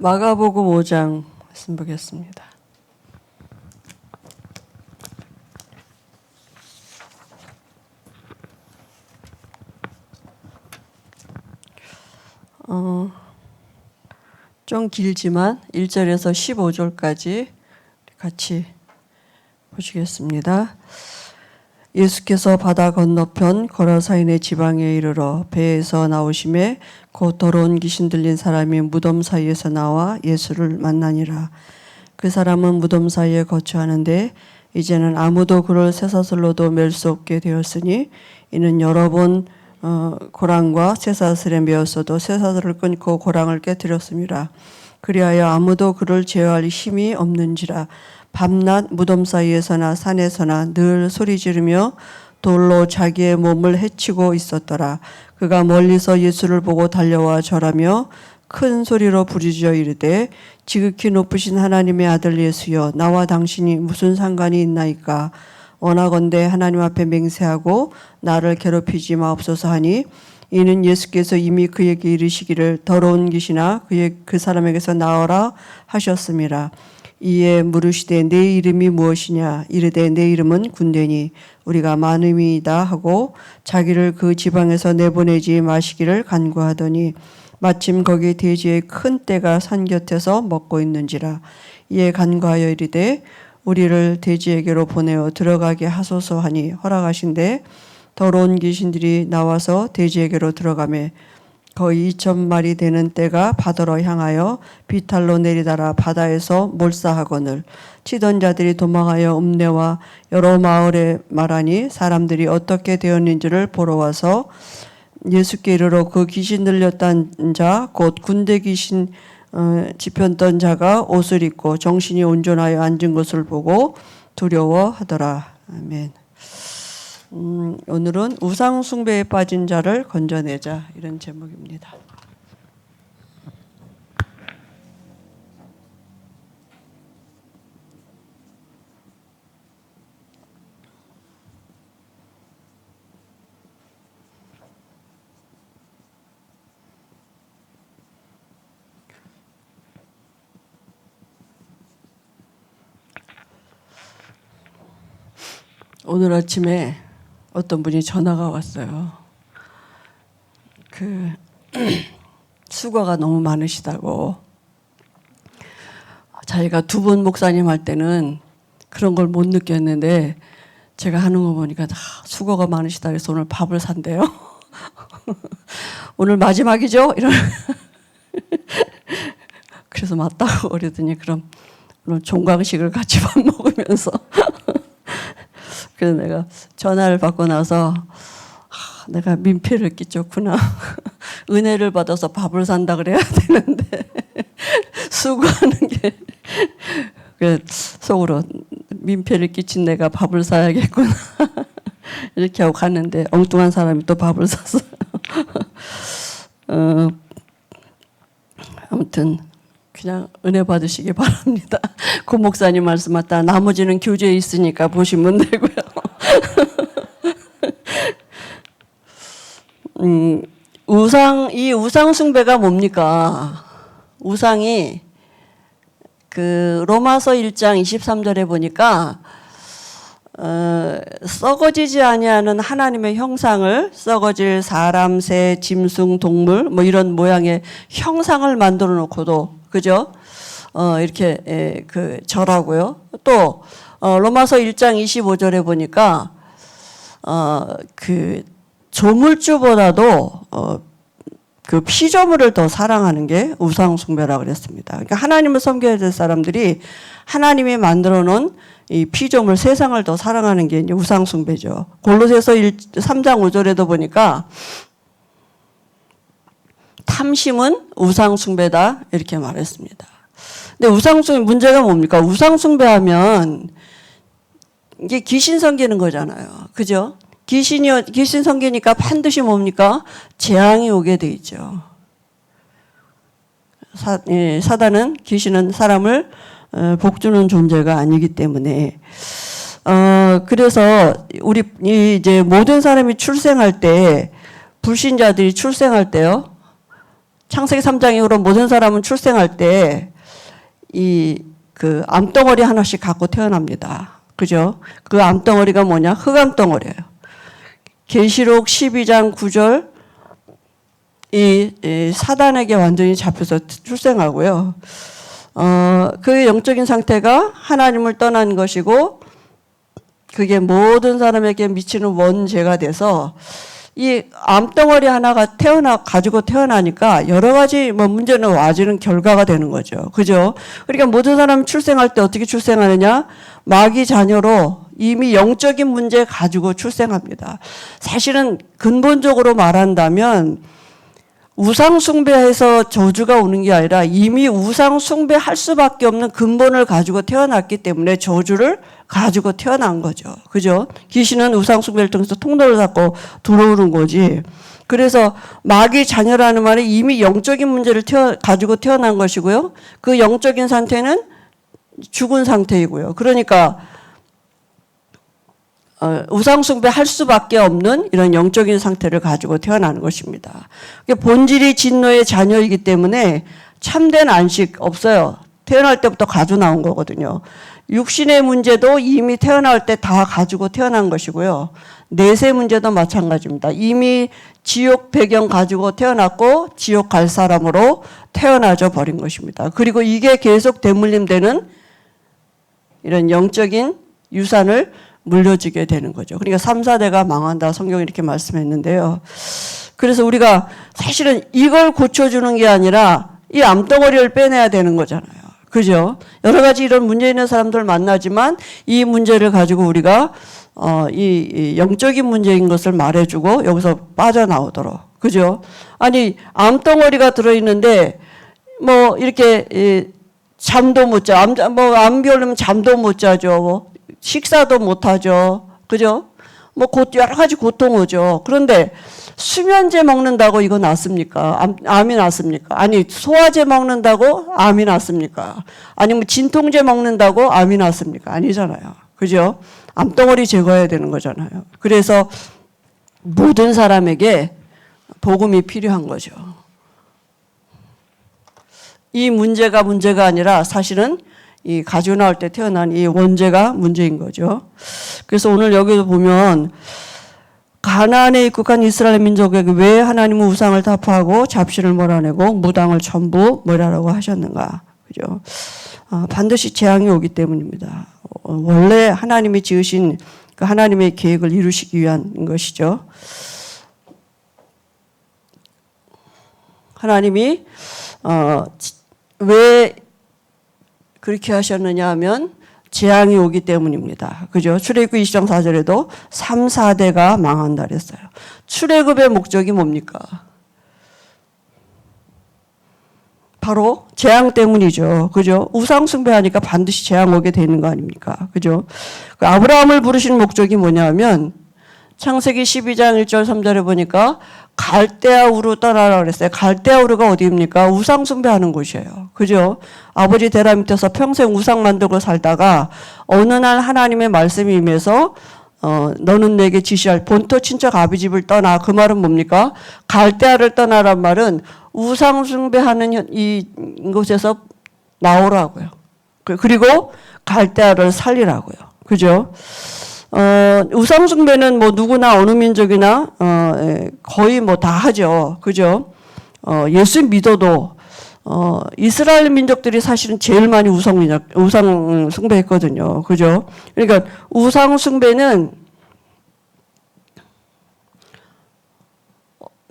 마가복음 5장 말씀 보겠습니다. 좀 길지만 1절에서 15절까지 같이 보시겠습니다. 예수께서 바다 건너편 거라사인의 지방에 이르러 배에서 나오심에 곧 더러운 귀신 들린 사람이 무덤 사이에서 나와 예수를 만나니라. 그 사람은 무덤 사이에 거주하는데 이제는 아무도 그를 쇠사슬로도 맬 수 없게 되었으니 이는 여러 번 고랑과 쇠사슬에 매었어도 쇠사슬을 끊고 고랑을 깨뜨렸습니다. 그리하여 아무도 그를 제어할 힘이 없는지라. 밤낮 무덤 사이에서나 산에서나 늘 소리 지르며 돌로 자기의 몸을 해치고 있었더라. 그가 멀리서 예수를 보고 달려와 절하며 큰 소리로 부르짖어 이르되 지극히 높으신 하나님의 아들 예수여, 나와 당신이 무슨 상관이 있나이까? 원하건대 하나님 앞에 맹세하고 나를 괴롭히지 마옵소서 하니, 이는 예수께서 이미 그에게 이르시기를 더러운 귀신아 그 사람에게서 나오라 하셨습니다. 이에 물으시되 내 이름이 무엇이냐? 이르되 내 이름은 군대니 우리가 많음이다 하고 자기를 그 지방에서 내보내지 마시기를 간구하더니 마침 거기 돼지의 큰 떼가 산 곁에서 먹고 있는지라. 이에 간구하여 이르되 우리를 돼지에게로 보내어 들어가게 하소서 하니 허락하신대 더러운 귀신들이 나와서 돼지에게로 들어가매 거의 2,000마리 되는 떼가 바다로 향하여 비탈로 내리다라 바다에서 몰사하거늘 치던 자들이 도망하여 읍내와 여러 마을에 말하니 사람들이 어떻게 되었는지를 보러 와서 예수께 이르러 그 귀신 들렸던 자 곧 군대 귀신 집혔던 자가 옷을 입고 정신이 온전하여 앉은 것을 보고 두려워하더라. 아멘. 오늘은 우상 숭배에 빠진 자를 건져내자, 이런 제목입니다. 오늘 아침에 어떤 분이 전화가 왔어요. 수고가 너무 많으시다고. 자기가 두 번 목사님 할 때는 그런 걸 못 느꼈는데 제가 하는 거 보니까 다 수고가 많으시다 그래서 오늘 밥을 산대요. 오늘 마지막이죠? 이런. 그래서 맞다고 그러더니 그럼 오늘 종강식을 같이 밥 먹으면서 그래서 내가 전화를 받고 나서 내가 민폐를 끼쳤구나. 은혜를 받아서 밥을 산다 그래야 되는데 수고하는 게 속으로 민폐를 끼친 내가 밥을 사야겠구나. 이렇게 하고 갔는데 엉뚱한 사람이 또 밥을 샀어요. 아무튼 그냥 은혜 받으시기 바랍니다. 고 목사님 말씀 맞다. 나머지는 교재에 있으니까 보시면 되고요. 이 우상 숭배가 뭡니까? 우상이 로마서 1장 23절에 보니까 썩어지지 아니하는 하나님의 형상을, 썩어질 사람, 새, 짐승, 동물 뭐 이런 모양의 형상을 만들어 놓고도, 그죠? 이렇게 절하고요. 또 로마서 1장 25절에 보니까 조물주보다도 피조물을 더 사랑하는 게 우상 숭배라고 그랬습니다. 그러니까 하나님을 섬겨야 될 사람들이 하나님이 만들어 놓은 이 피조물 세상을 더 사랑하는 게 이제 우상 숭배죠. 골로새서 3장 5절에도 보니까 탐심은 우상 숭배다 이렇게 말했습니다. 근데 우상 숭배 문제가 뭡니까? 우상 숭배하면 이게 귀신 섬기는 거잖아요. 그죠? 귀신 섬기니까 반드시 뭡니까? 재앙이 오게 돼 있죠. 사단은, 귀신은 사람을 복주는 존재가 아니기 때문에 그래서 우리 이제 모든 사람이 출생할 때, 불신자들이 출생할 때요, 창세기 3장 이후로 모든 사람은 출생할 때 그 암덩어리 하나씩 갖고 태어납니다. 그죠? 그 암덩어리가 뭐냐? 흑암덩어리예요. 계시록 12장 9절 이 사단에게 완전히 잡혀서 출생하고요. 그 영적인 상태가 하나님을 떠난 것이고 그게 모든 사람에게 미치는 원죄가 돼서 이 암덩어리 하나가 가지고 태어나니까 여러 가지 문제는 와지는 결과가 되는 거죠. 그죠? 그러니까 모든 사람이 출생할 때 어떻게 출생하느냐? 마귀 자녀로 이미 영적인 문제 가지고 출생합니다. 사실은 근본적으로 말한다면 우상 숭배해서 저주가 오는 게 아니라 이미 우상 숭배할 수밖에 없는 근본을 가지고 태어났기 때문에 저주를 가지고 태어난 거죠. 그죠? 귀신은 우상 숭배를 통해서 통로를 닫고 들어오는 거지. 그래서 마귀 자녀라는 말은 이미 영적인 문제를 가지고 태어난 것이고요. 그 영적인 상태는 죽은 상태이고요. 그러니까 우상숭배 할 수밖에 없는 이런 영적인 상태를 가지고 태어나는 것입니다. 본질이 진노의 자녀이기 때문에 참된 안식 없어요. 태어날 때부터 가지고 나온 거거든요. 육신의 문제도 이미 태어날 때 다 가지고 태어난 것이고요. 내세 문제도 마찬가지입니다. 이미 지옥 배경 가지고 태어났고 지옥 갈 사람으로 태어나져 버린 것입니다. 그리고 이게 계속 대물림되는 이런 영적인 유산을 물려주게 되는 거죠. 그러니까 3, 4대가 망한다. 성경이 이렇게 말씀했는데요. 그래서 우리가 사실은 이걸 고쳐주는 게 아니라 이 암덩어리를 빼내야 되는 거잖아요. 그죠? 여러 가지 이런 문제 있는 사람들 만나지만 이 문제를 가지고 우리가 이 영적인 문제인 것을 말해주고 여기서 빠져나오도록. 그죠? 아니, 암덩어리가 들어있는데 뭐 이렇게 잠도 못 자. 암비 오려면 잠도 못 자죠. 식사도 못하죠. 그죠? 여러 가지 고통 오죠. 그런데 수면제 먹는다고 이거 낫습니까? 암이 낫습니까? 아니, 소화제 먹는다고 암이 낫습니까? 아니면 진통제 먹는다고 암이 낫습니까? 아니잖아요. 그죠? 암덩어리 제거해야 되는 거잖아요. 그래서 모든 사람에게 복음이 필요한 거죠. 이 문제가 아니라 사실은 이 가지고 나올 때 태어난 이 원죄가 문제인 거죠. 그래서 오늘 여기도 보면 가나안에 입국한 이스라엘 민족에게 왜 하나님은 우상을 타파하고 잡신을 몰아내고 무당을 전부 멸하라고 하셨는가. 그죠? 반드시 재앙이 오기 때문입니다. 원래 하나님이 지으신 그 하나님의 계획을 이루시기 위한 것이죠. 하나님이 왜 그렇게 하셨느냐 하면 재앙이 오기 때문입니다. 그죠? 출애굽 20장 4절에도 3, 4대가 망한다 그랬어요. 출애굽의 목적이 뭡니까? 바로 재앙 때문이죠. 그죠? 우상 숭배하니까 반드시 재앙 오게 되는 거 아닙니까? 그죠? 아브라함을 부르신 목적이 뭐냐면 창세기 12장 1절 3절에 보니까 갈대아 우르 떠나라 그랬어요. 갈대아 우르가 어디입니까? 우상 숭배하는 곳이에요. 그죠? 아버지 데라 밑에서 평생 우상 만들고 살다가 어느 날 하나님의 말씀이 임해서 너는 내게 지시할 본토 친척 아비 집을 떠나. 그 말은 뭡니까? 갈대아를 떠나란 말은 우상 숭배하는 이곳에서 나오라고요. 그리고 갈대아를 살리라고요. 그죠? 우상 숭배는 누구나 어느 민족이나 거의 다 하죠. 그죠? 예수 믿어도 이스라엘 민족들이 사실은 제일 많이 우상 숭배했거든요. 그죠? 그러니까 우상 숭배는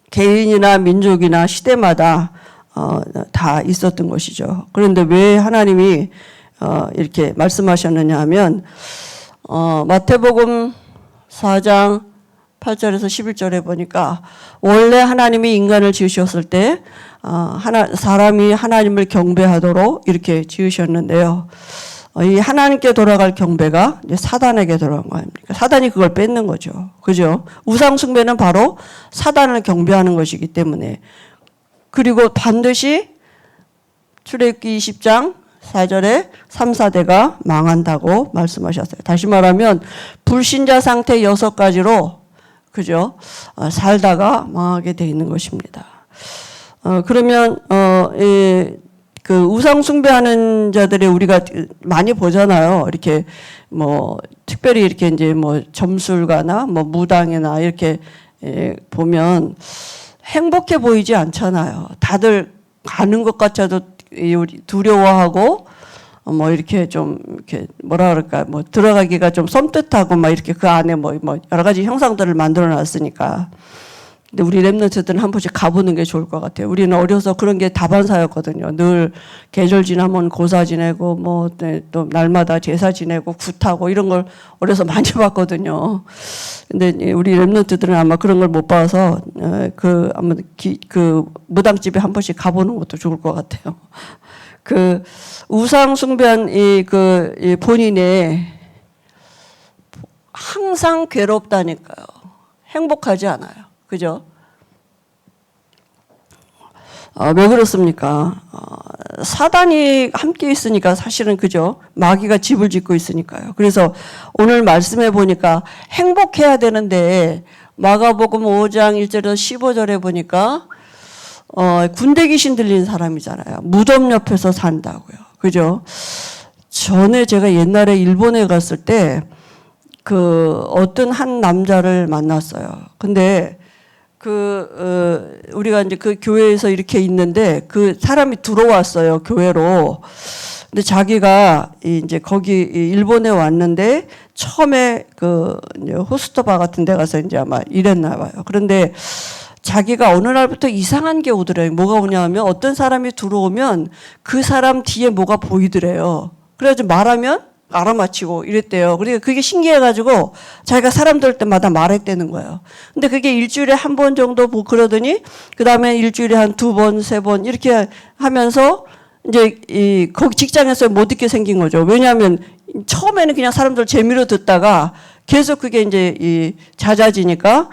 개인이나 민족이나 시대마다 다 있었던 것이죠. 그런데 왜 하나님이 이렇게 말씀하셨느냐 하면 마태복음 4장 8절에서 11절에 보니까 원래 하나님이 인간을 지으셨을 때 사람이 하나님을 경배하도록 이렇게 지으셨는데요. 이 하나님께 돌아갈 경배가 이제 사단에게 돌아간 거 아닙니까? 사단이 그걸 뺏는 거죠. 그죠? 우상 숭배는 바로 사단을 경배하는 것이기 때문에. 그리고 반드시 출애굽기 20장 4절에 3, 4대가 망한다고 말씀하셨어요. 다시 말하면 불신자 상태 6가지로 그죠? 살다가 망하게 돼 있는 것입니다. 그러면 그 우상 숭배하는 자들의 우리가 많이 보잖아요. 이렇게 뭐 특별히 이렇게 이제 뭐 점술가나 뭐 무당이나 이렇게 보면 행복해 보이지 않잖아요. 다들 가는 것 같아도 두려워하고 뭐 이렇게 좀 이렇게 뭐라 그럴까 뭐 들어가기가 좀 섬뜩하고 막 이렇게 그 안에 뭐 여러 가지 형상들을 만들어 놨으니까. 근데 우리 랩런트들은 한 번씩 가보는 게 좋을 것 같아요. 우리는 어려서 그런 게 다반사였거든요. 늘 계절 지나면 고사 지내고 뭐 또 날마다 제사 지내고 굿하고 이런 걸 어려서 많이 봤거든요. 근데 우리 랩런트들은 아마 그런 걸 못 봐서 아마 그 무당집에 한 번씩 가보는 것도 좋을 것 같아요. 그 우상 숭배한 이 본인의 항상 괴롭다니까요. 행복하지 않아요. 그죠? 왜 그렇습니까? 사단이 함께 있으니까 사실은 그죠? 마귀가 집을 짓고 있으니까요. 그래서 오늘 말씀해 보니까 행복해야 되는데 마가복음 5장 1절에서 15절에 보니까 군대 귀신 들린 사람이잖아요. 무덤 옆에서 산다고요. 그죠? 전에 제가 옛날에 일본에 갔을 때 어떤 한 남자를 만났어요. 근데 우리가 이제 그 교회에서 이렇게 있는데 그 사람이 들어왔어요, 교회로. 근데 자기가 이제 거기 일본에 왔는데 처음에 이제 호스트바 같은 데 가서 이제 아마 일했나 봐요. 그런데 자기가 어느 날부터 이상한 게 오더래요. 뭐가 오냐면 어떤 사람이 들어오면 그 사람 뒤에 뭐가 보이더래요. 그래가지고 말하면 알아맞히고 이랬대요. 그러니까 그게 신기해가지고 자기가 사람들 때마다 말했다는 거예요. 근데 그게 일주일에 한 번 정도 그러더니 그 다음에 일주일에 한 2번, 3번 이렇게 하면서 이제 거기 직장에서 못 있게 생긴 거죠. 왜냐하면 처음에는 그냥 사람들 재미로 듣다가 계속 그게 이제 잦아지니까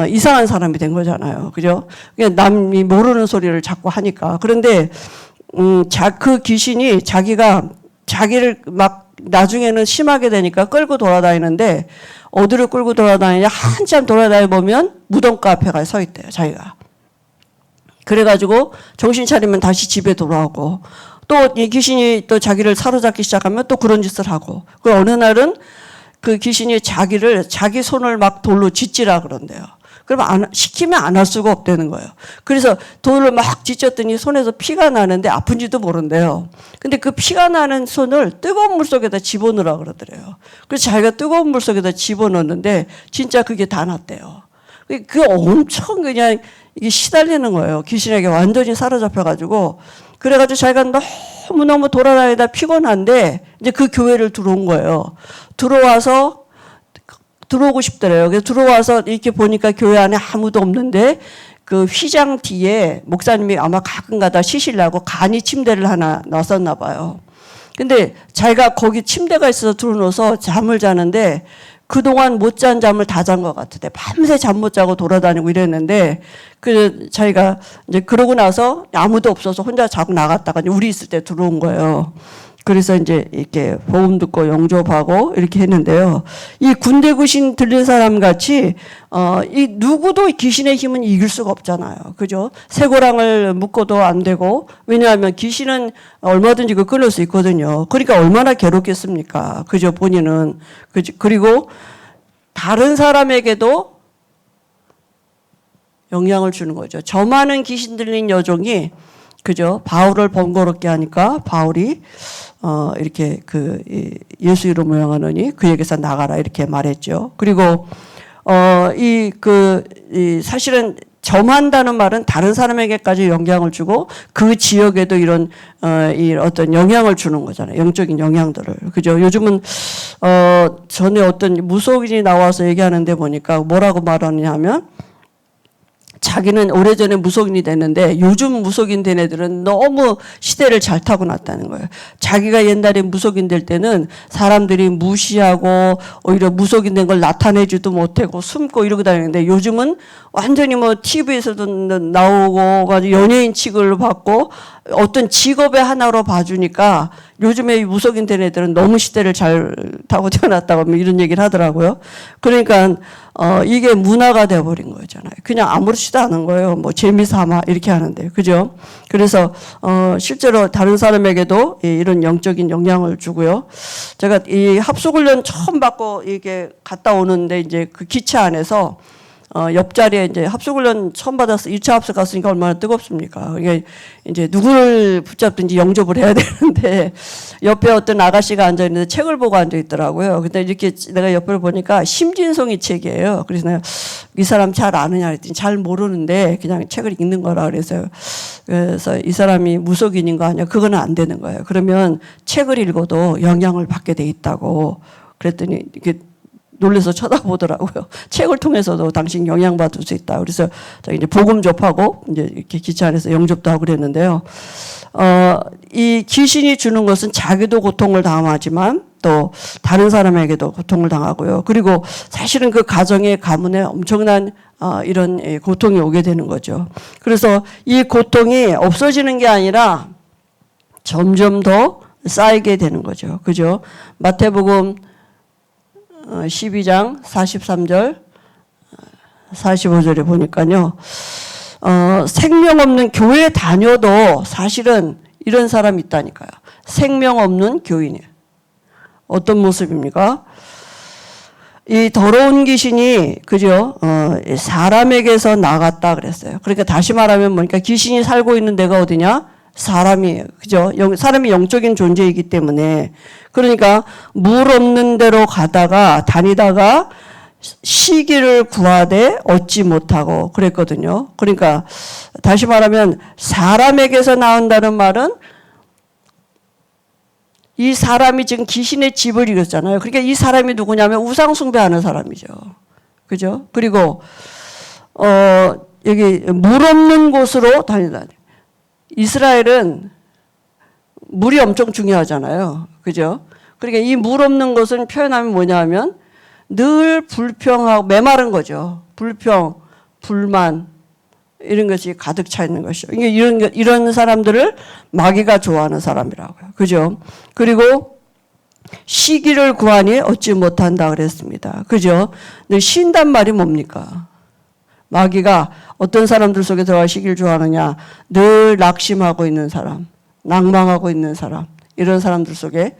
이상한 사람이 된 거잖아요. 그죠? 그냥 남이 모르는 소리를 자꾸 하니까. 그런데 그 귀신이 자기를 막 나중에는 심하게 되니까 끌고 돌아다니는데 어디를 끌고 돌아다니냐 한참 돌아다니 보면 무덤가 앞에 가서 서 있대요. 자기가. 그래가지고 정신 차리면 다시 집에 돌아오고 또 이 귀신이 또 자기를 사로잡기 시작하면 또 그런 짓을 하고 그 어느 날은 그 귀신이 자기 손을 막 돌로 짓지라 그런대요. 그러면 시키면 안 할 수가 없다는 거예요. 그래서 돌을 막 찢었더니 손에서 피가 나는데 아픈지도 모른대요. 근데 그 피가 나는 손을 뜨거운 물 속에다 집어넣으라 그러더래요. 그래서 자기가 뜨거운 물 속에다 집어넣는데 진짜 그게 다 났대요. 그 엄청 그냥 이게 시달리는 거예요. 귀신에게 완전히 사로잡혀가지고. 그래가지고 자기가 너무너무 돌아다니다 피곤한데 이제 그 교회를 들어온 거예요. 들어오고 싶더래요. 그래서 들어와서 이렇게 보니까 교회 안에 아무도 없는데 그 휘장 뒤에 목사님이 아마 가끔 가다 쉬시려고 간이 침대를 하나 놨었나 봐요. 근데 자기가 거기 침대가 있어서 들어놓아서 잠을 자는데 그동안 못 잔 잠을 다 잔 것 같은데 밤새 잠 못 자고 돌아다니고 이랬는데 자기가 이제 그러고 나서 아무도 없어서 혼자 자고 나갔다가 우리 있을 때 들어온 거예요. 그래서 이제 이렇게 복음 듣고 영접하고 이렇게 했는데요. 이 군대 귀신 들린 사람 같이 이 누구도 귀신의 힘은 이길 수가 없잖아요. 그죠? 쇠고랑을 묶어도 안 되고 왜냐하면 귀신은 얼마든지 끊을 수 있거든요. 그러니까 얼마나 괴롭겠습니까? 그죠? 본인은. 그리고 다른 사람에게도 영향을 주는 거죠. 저 많은 귀신 들린 여종이 그죠? 바울을 번거롭게 하니까 바울이 이렇게 예수 이름 모양하느니 그에게서 나가라 이렇게 말했죠. 그리고 사실은 점한다는 말은 다른 사람에게까지 영향을 주고 그 지역에도 이런 어떤 영향을 주는 거잖아요. 영적인 영향들을. 그죠? 요즘은 전에 어떤 무속인이 나와서 얘기하는데 보니까 뭐라고 말하느냐면 자기는 오래전에 무속인이 됐는데 요즘 무속인 된 애들은 너무 시대를 잘 타고났다는 거예요. 자기가 옛날에 무속인 될 때는 사람들이 무시하고 오히려 무속인 된 걸 나타내지도 못하고 숨고 이러고 다니는데 요즘은 완전히 뭐 TV에서도 나오고 연예인 취급을 받고 어떤 직업의 하나로 봐주니까 요즘에 무속인 된 애들은 너무 시대를 잘 타고 태어났다고 이런 얘기를 하더라고요. 그러니까 이게 문화가 되어버린 거잖아요. 그냥 아무렇지도 않은 거예요. 뭐 재미삼아 이렇게 하는데, 그죠? 그래서 실제로 다른 사람에게도 이런 영적인 영향을 주고요. 제가 이 합숙훈련 처음 받고 이게 갔다 오는데 이제 그 기차 안에서 옆자리에 이제 합숙훈련 처음 받아서 1차 합숙 갔으니까 얼마나 뜨겁습니까? 이게 이제 누구를 붙잡든지 영접을 해야 되는데 옆에 어떤 아가씨가 앉아있는데 책을 보고 앉아있더라고요. 근데 이렇게 내가 옆을 보니까 심진송이 책이에요. 그래서 내가 이 사람 잘 아느냐 그랬더니 잘 모르는데 그냥 책을 읽는 거라 그래서 이 사람이 무속인인 거 아니야? 그거는 안 되는 거예요. 그러면 책을 읽어도 영향을 받게 돼 있다고 그랬더니 이게 놀래서 쳐다보더라고요. 책을 통해서도 당신 영향받을 수 있다. 그래서 이제 복음 접하고 이제 이렇게 기차 안에서 영접도 하고 그랬는데요. 이 귀신이 주는 것은 자기도 고통을 당하지만 또 다른 사람에게도 고통을 당하고요. 그리고 사실은 그 가정의 가문에 엄청난 이런 고통이 오게 되는 거죠. 그래서 이 고통이 없어지는 게 아니라 점점 더 쌓이게 되는 거죠. 그죠? 마태복음 12장 43절 45절에 보니까요. 생명 없는 교회 다녀도 사실은 이런 사람이 있다니까요. 생명 없는 교인이에요. 어떤 모습입니까? 이 더러운 귀신이 그죠? 사람에게서 나갔다 그랬어요. 그러니까 다시 말하면 뭐니까 귀신이 살고 있는 데가 어디냐? 사람이에요. 그죠? 사람이 영적인 존재이기 때문에. 그러니까 물 없는 데로 다니다가 시기를 구하되 얻지 못하고 그랬거든요. 그러니까 다시 말하면 사람에게서 나온다는 말은 이 사람이 지금 귀신의 집을 이뤘잖아요. 그러니까 이 사람이 누구냐면 우상 숭배하는 사람이죠. 그죠? 그리고 여기 물 없는 곳으로 다니다. 이스라엘은 물이 엄청 중요하잖아요. 그죠? 그러니까 이 물 없는 것은 표현하면 뭐냐면 늘 불평하고 메마른 거죠. 불평, 불만 이런 것이 가득 차 있는 것이죠. 이런 사람들을 마귀가 좋아하는 사람이라고요. 그죠? 그리고 시기를 구하니 얻지 못한다 그랬습니다. 그죠? 근데 쉰단 말이 뭡니까? 마귀가 어떤 사람들 속에 들어가 시기를 좋아하느냐? 늘 낙심하고 있는 사람, 낭망하고 있는 사람, 이런 사람들 속에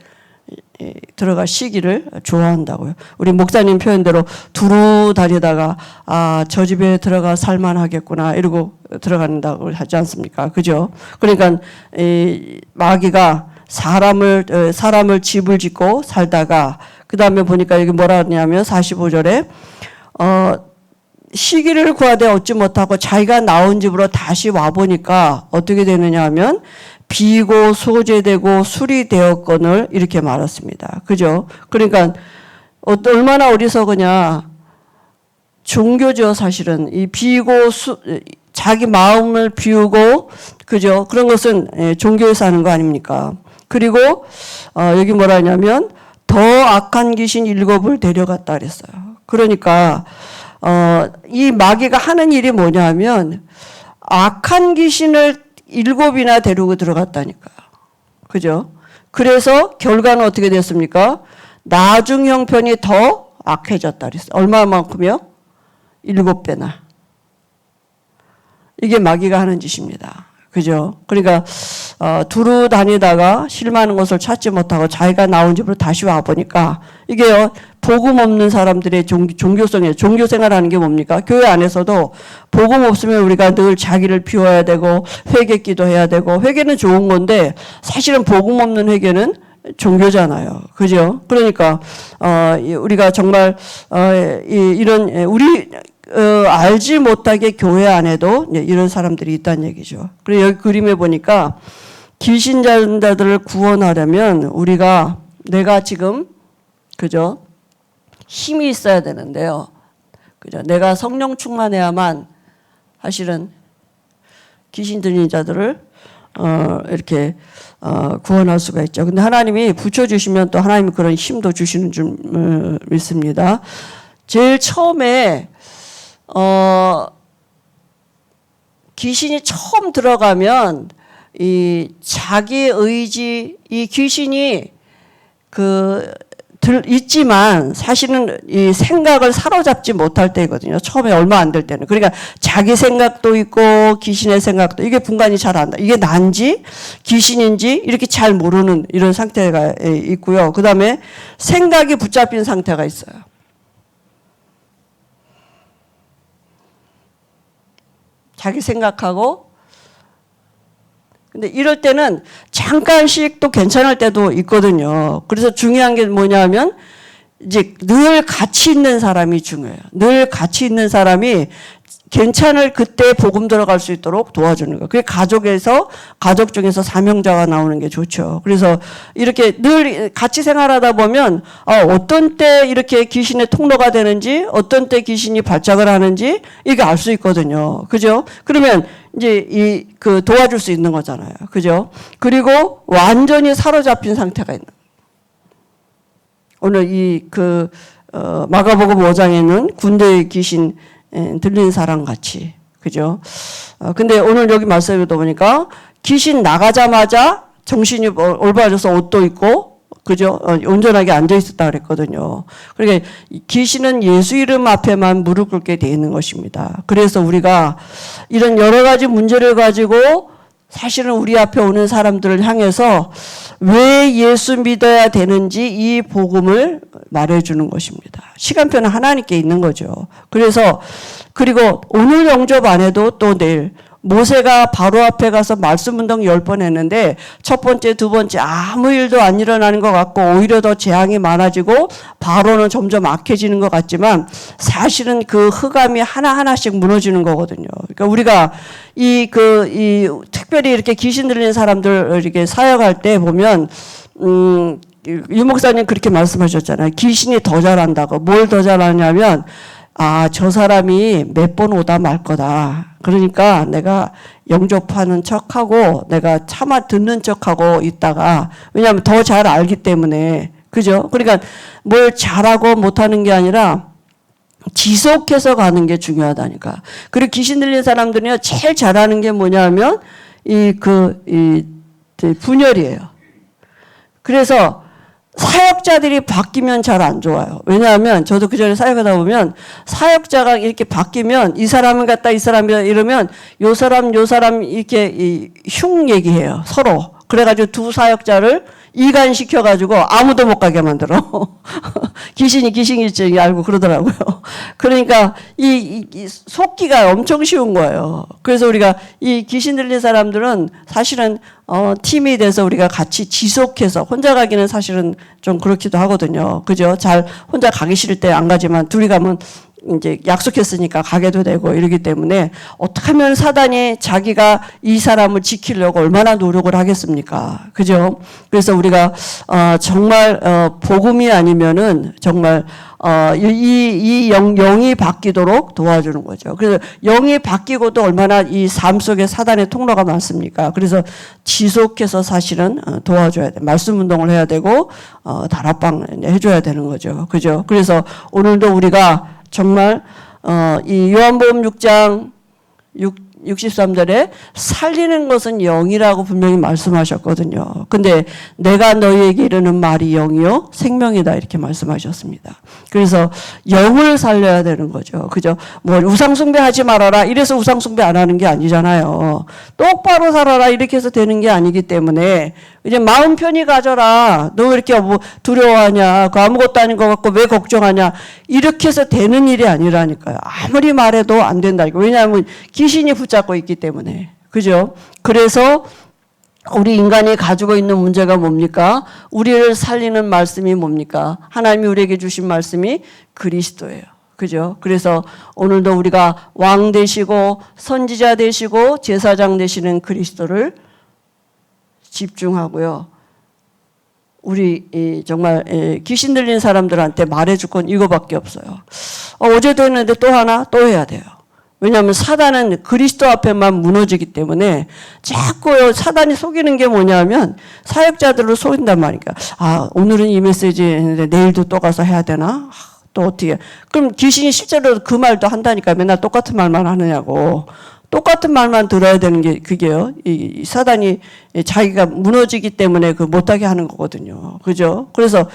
들어가 시기를 좋아한다고요. 우리 목사님 표현대로 두루 다니다가 저 집에 들어가 살만하겠구나 이러고 들어간다고 하지 않습니까? 그죠? 그러니까 마귀가 사람을 집을 짓고 살다가 그 다음에 보니까 여기 뭐라 하냐면 45절에 시기를 구하되 얻지 못하고 자기가 나온 집으로 다시 와보니까 어떻게 되느냐 하면 비고 소재되고 술이 되었거늘 이렇게 말했습니다. 그죠? 그러니까 얼마나 어리석으냐. 종교죠, 사실은. 이 자기 마음을 비우고, 그죠? 그런 것은 종교에서 하는 거 아닙니까? 그리고 여기 뭐라 하냐면 더 악한 귀신 7을 데려갔다 그랬어요. 그러니까 이 마귀가 하는 일이 뭐냐면 악한 귀신을 7이나 데리고 들어갔다니까요. 그죠? 그래서 결과는 어떻게 됐습니까? 나중 형편이 더 악해졌다 그랬어요. 얼마만큼요? 7배나. 이게 마귀가 하는 짓입니다. 그죠? 그러니까 두루 다니다가 실망하는 것을 찾지 못하고 자기가 나온 집으로 다시 와보니까 이게요. 복음 없는 사람들의 종교성이에요. 종교 생활하는 게 뭡니까? 교회 안에서도 복음 없으면 우리가 늘 자기를 비워야 되고 회개 기도해야 되고 회개는 좋은 건데 사실은 복음 없는 회개는 종교잖아요. 그죠? 그러니까 우리가 정말 이런 우리 알지 못하게 교회 안에도 이런 사람들이 있다는 얘기죠. 그리고 여기 그림에 보니까 귀신자들을 구원하려면 내가 지금 그죠? 힘이 있어야 되는데요. 그죠? 내가 성령 충만해야만 사실은 귀신 들린 자들을 이렇게 구원할 수가 있죠. 근데 하나님이 붙여주시면 또 하나님이 그런 힘도 주시는 줄 믿습니다. 제일 처음에 귀신이 처음 들어가면 이 자기 의지, 이 귀신이 있지만 사실은 이 생각을 사로잡지 못할 때거든요. 처음에 얼마 안 될 때는. 그러니까 자기 생각도 있고 귀신의 생각도, 이게 분간이 잘 안 돼. 이게 난지 귀신인지 이렇게 잘 모르는 이런 상태가 있고요. 그 다음에 생각이 붙잡힌 상태가 있어요. 자기 생각하고. 근데 이럴 때는 잠깐씩 또 괜찮을 때도 있거든요. 그래서 중요한 게 뭐냐면 이제 늘 같이 있는 사람이 중요해요. 늘 같이 있는 사람이 괜찮을 그때 복음 들어갈 수 있도록 도와주는 거예요. 그게 가족 중에서 사명자가 나오는 게 좋죠. 그래서 이렇게 늘 같이 생활하다 보면 어떤 때 이렇게 귀신의 통로가 되는지, 어떤 때 귀신이 발작을 하는지 이게 알 수 있거든요. 그죠? 그러면 이제 도와줄 수 있는 거잖아요. 그죠? 그리고 완전히 사로잡힌 상태가 있는. 오늘 마가복음 5장에는 군대의 귀신 들린 사람 같이. 그죠? 근데 오늘 여기 말씀에도 보니까 귀신 나가자마자 정신이 올바라져서 옷도 입고, 그죠? 온전하게 앉아 있었다 그랬거든요. 그러니까 귀신은 예수 이름 앞에만 무릎 꿇게 되어 있는 것입니다. 그래서 우리가 이런 여러 가지 문제를 가지고 사실은 우리 앞에 오는 사람들을 향해서 왜 예수 믿어야 되는지 이 복음을 말해주는 것입니다. 시간표는 하나님께 있는 거죠. 그리고 오늘 영접 안 해도 또 내일 모세가 바로 앞에 가서 말씀 운동 10번 했는데 첫 번째, 두 번째 아무 일도 안 일어나는 것 같고 오히려 더 재앙이 많아지고 바로는 점점 악해지는 것 같지만 사실은 그 흑암이 하나하나씩 무너지는 거거든요. 그러니까 우리가 특별히 이렇게 귀신 들리는 사람들 이렇게 사역할 때 보면 유 목사님 그렇게 말씀하셨잖아요. 귀신이 더 잘한다고. 뭘 더 잘하냐면 저 사람이 몇 번 오다 말 거다. 그러니까 내가 영접하는 척하고 내가 참아 듣는 척하고 있다가, 왜냐하면 더 잘 알기 때문에. 그죠? 그러니까 뭘 잘하고 못하는 게 아니라 지속해서 가는 게 중요하다니까. 그리고 귀신 들린 사람들은요, 제일 잘하는 게 뭐냐면 분열이에요. 그래서 사역자들이 바뀌면 잘 안 좋아요. 왜냐하면 저도 그전에 사역하다 보면 사역자가 이렇게 바뀌면 이 사람은 같다 이 사람이다 이러면 요 사람 이렇게 흉 얘기해요. 서로. 그래가지고 두 사역자를 이간시켜가지고 아무도 못 가게 만들어. 귀신일지 알고 그러더라고요. 그러니까 이 속기가 엄청 쉬운 거예요. 그래서 우리가 이 귀신 들린 사람들은 사실은 팀이 돼서 우리가 같이 지속해서, 혼자 가기는 사실은 좀 그렇기도 하거든요. 그죠? 혼자 가기 싫을 때 안 가지만 둘이 가면 이제 약속했으니까 가게도 되고 이러기 때문에 어떻게 하면 사단이 자기가 이 사람을 지키려고 얼마나 노력을 하겠습니까? 그죠? 그래서 우리가 정말 복음이 아니면은 정말 이 영이 바뀌도록 도와주는 거죠. 그래서 영이 바뀌고도 얼마나 이 삶 속에 사단의 통로가 많습니까? 그래서 지속해서 사실은 도와줘야 돼. 말씀 운동을 해야 되고 다락방 해줘야 되는 거죠. 그죠? 그래서 오늘도 우리가 정말 이 요한복음 6장 63절에 살리는 것은 영이라고 분명히 말씀하셨거든요. 근데 내가 너희에게 이르는 말이 영이요 생명이다 이렇게 말씀하셨습니다. 그래서 영을 살려야 되는 거죠. 그죠? 뭐 우상숭배 하지 말아라 이래서 우상숭배 안 하는 게 아니잖아요. 똑바로 살아라 이렇게 해서 되는 게 아니기 때문에 이제 마음 편히 가져라. 너 왜 이렇게 뭐 두려워하냐? 그 아무것도 아닌 것 같고 왜 걱정하냐? 이렇게 해서 되는 일이 아니라니까요. 아무리 말해도 안 된다. 왜냐하면 귀신이 붙잡고 있기 때문에. 그죠? 그래서 우리 인간이 가지고 있는 문제가 뭡니까? 우리를 살리는 말씀이 뭡니까? 하나님이 우리에게 주신 말씀이 그리스도예요. 그죠? 그래서 오늘도 우리가 왕 되시고 선지자 되시고 제사장 되시는 그리스도를 집중하고요. 우리 정말 귀신 들린 사람들한테 말해줄 건 이거밖에 없어요. 어제도 했는데 또 하나 또 해야 돼요. 왜냐하면 사단은 그리스도 앞에만 무너지기 때문에 자꾸 사단이 속이는 게 뭐냐면 사역자들을 속인단 말이니까. 오늘은 이 메시지 했는데 내일도 또 가서 해야 되나? 또 어떻게. 그럼 귀신이 실제로 그 말도 한다니까. 맨날 똑같은 말만 하느냐고. 똑같은 말만 들어야 되는 게 그게요. 이 사단이 자기가 무너지기 때문에 그 못하게 하는 거거든요. 그죠? 그래서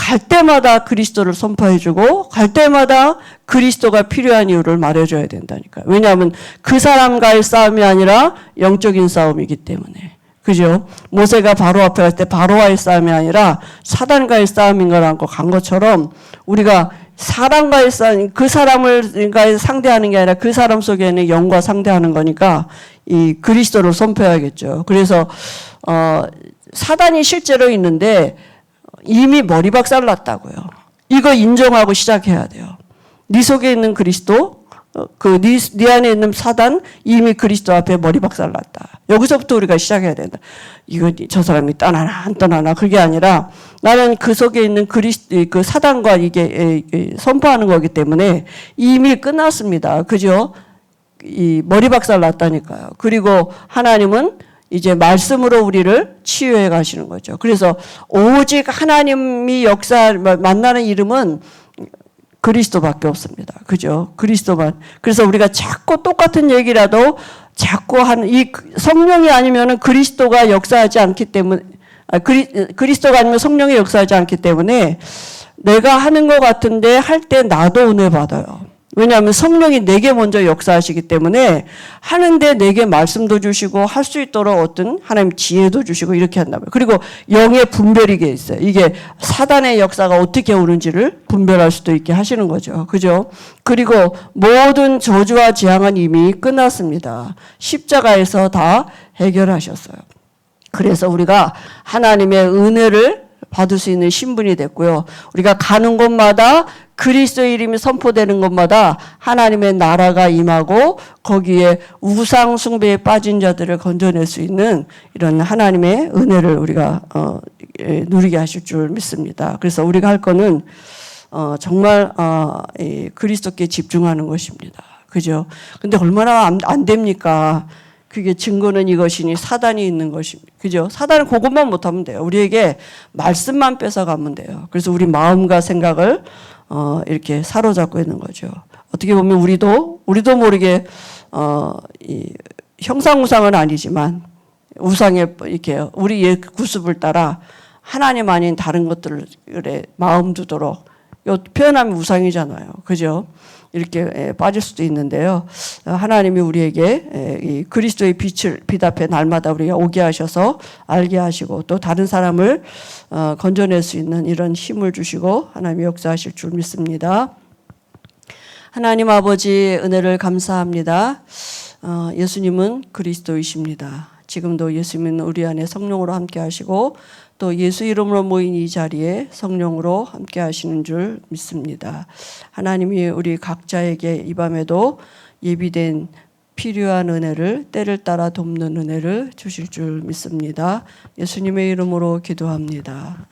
갈 때마다 그리스도를 선포해주고 갈 때마다 그리스도가 필요한 이유를 말해줘야 된다니까요. 왜냐하면 그 사람과의 싸움이 아니라 영적인 싸움이기 때문에. 그죠? 모세가 바로 앞에 갈 때 바로와의 싸움이 아니라 사단과의 싸움인 거라고 간 것처럼 우리가 사람과의 싸움, 그 사람을 상대하는 게 아니라 그 사람 속에 있는 영과 상대하는 거니까 이 그리스도를 선포해야겠죠. 그래서 사단이 실제로 있는데 이미 머리 박살 났다고요. 이거 인정하고 시작해야 돼요. 네 속에 있는 그리스도, 네 안에 있는 사단 이미 그리스도 앞에 머리 박살 났다. 여기서부터 우리가 시작해야 된다. 이거 저 사람이 떠나나 안 떠나나 그게 아니라 나는 그 속에 있는 그 사단과 이게 선포하는 거기 때문에 이미 끝났습니다. 그죠? 이 머리 박살 났다니까요. 그리고 하나님은 이제 말씀으로 우리를 치유해 가시는 거죠. 그래서 오직 하나님이 만나는 이름은 그리스도밖에 없습니다. 그죠? 그리스도만. 그래서 우리가 자꾸 똑같은 얘기라도 자꾸 이 성령이 아니면은 그리스도가 역사하지 않기 때문에, 그리스도가 아니면 성령이 역사하지 않기 때문에 내가 하는 것 같은데 할 때 나도 은혜 받아요. 왜냐하면 성령이 내게 먼저 역사하시기 때문에 하는데 내게 말씀도 주시고 할 수 있도록 어떤 하나님 지혜도 주시고 이렇게 한다고요. 그리고 영의 분별이 있어요. 이게 사단의 역사가 어떻게 오는지를 분별할 수도 있게 하시는 거죠. 그죠? 그리고 모든 저주와 재앙은 이미 끝났습니다. 십자가에서 다 해결하셨어요. 그래서 우리가 하나님의 은혜를 받을 수 있는 신분이 됐고요. 우리가 가는 곳마다 그리스도의 이름이 선포되는 곳마다 하나님의 나라가 임하고 거기에 우상 숭배에 빠진 자들을 건져낼 수 있는 이런 하나님의 은혜를 우리가 누리게 하실 줄 믿습니다. 그래서 우리가 할 거는 정말 그리스도께 집중하는 것입니다. 그죠? 근데 얼마나 안 됩니까? 그게 증거는 이것이니 사단이 있는 것입니다. 그죠? 사단은 그것만 못하면 돼요. 우리에게 말씀만 뺏어가면 돼요. 그래서 우리 마음과 생각을 이렇게 사로잡고 있는 거죠. 어떻게 보면 우리도 모르게 이 형상우상은 아니지만 우상에 이렇게 우리의 구습을 따라 하나님 아닌 다른 것들에 마음 두도록 표현하면 우상이잖아요. 그죠? 이렇게 빠질 수도 있는데요. 하나님이 우리에게 이 그리스도의 빛 앞에 날마다 우리가 오게 하셔서 알게 하시고 또 다른 사람을 건져낼 수 있는 이런 힘을 주시고 하나님이 역사하실 줄 믿습니다. 하나님 아버지 은혜를 감사합니다. 예수님은 그리스도이십니다. 지금도 예수님은 우리 안에 성령으로 함께 하시고 또 예수 이름으로 모인 이 자리에 성령으로 함께 하시는 줄 믿습니다. 하나님이 우리 각자에게 이 밤에도 예비된 필요한 은혜를 때를 따라 돕는 은혜를 주실 줄 믿습니다. 예수님의 이름으로 기도합니다.